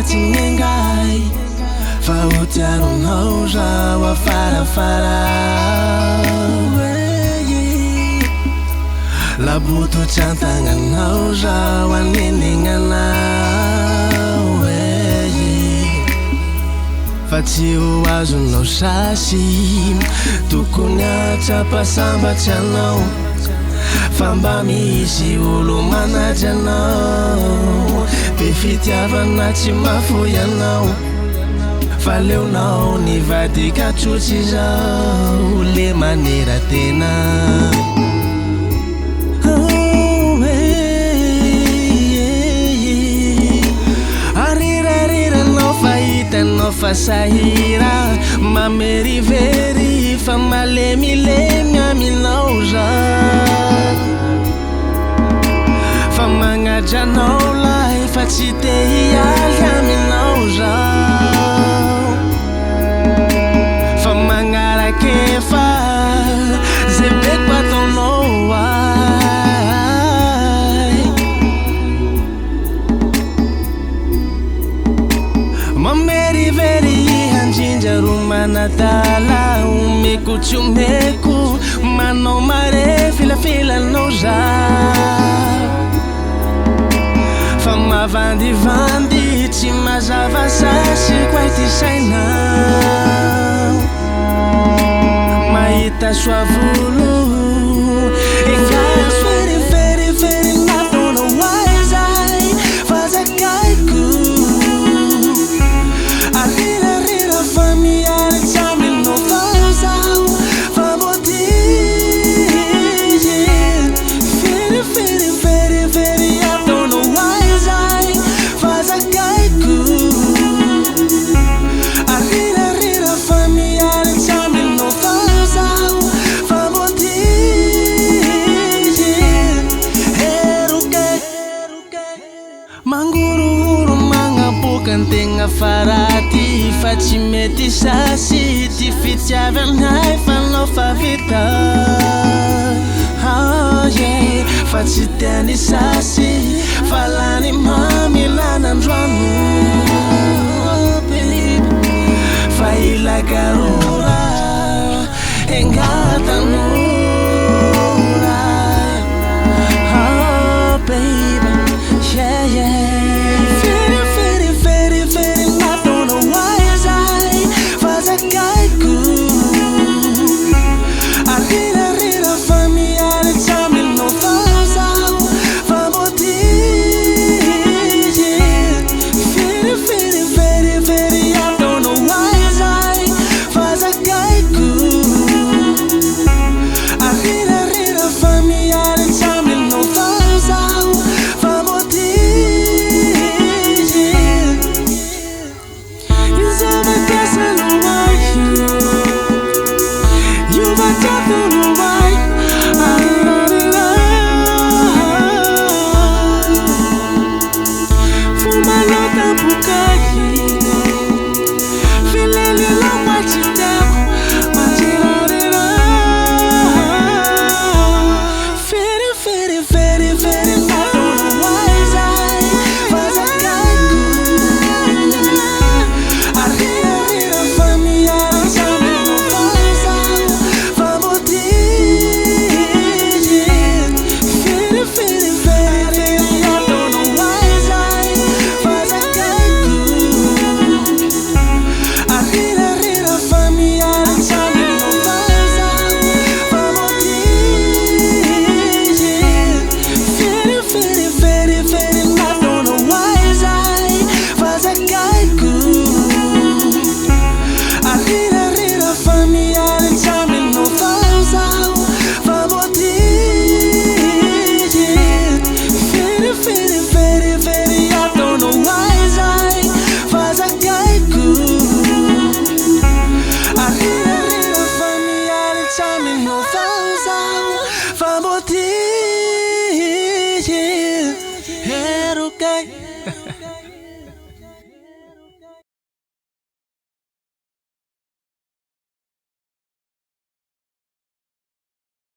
tinengai fautiaronao já wa farafara labuto chantanganao já wa neninganao fatsio azonao sasy tokony atrapasambatry anao famba misy olo manaja anao be fitiavana tsy mafoy anao fa leonao nivadika trotsy zao le maneran-tena arirariranao fahitanao fa sahira mamerivery fa malemilemy aminao za fa magnajanao lay fa tsy te hialy aminao za fa magnarakefa zay meko ataonao ay mamerivery handrindra ro manadala omeko tsy omeko manao mare filafilanao za fa mavandivandy tsy mazava sasy koa ty sainao mahita soavolo ekas veriveriveri natonao aizay fa zakaiko arirarira fa miaritsy aminao fao zao fa mody veriveriveri atonao aizay fa zakaiko arirarira fa miaritsy aminao fao zao fa mody heroke mangorohoro magnaboaka antegna faraty fa tsy mety sasy ty fitiavanay fanao fa vita fa tsy tiany sasy fa lany mamilanandroano fa ilakarora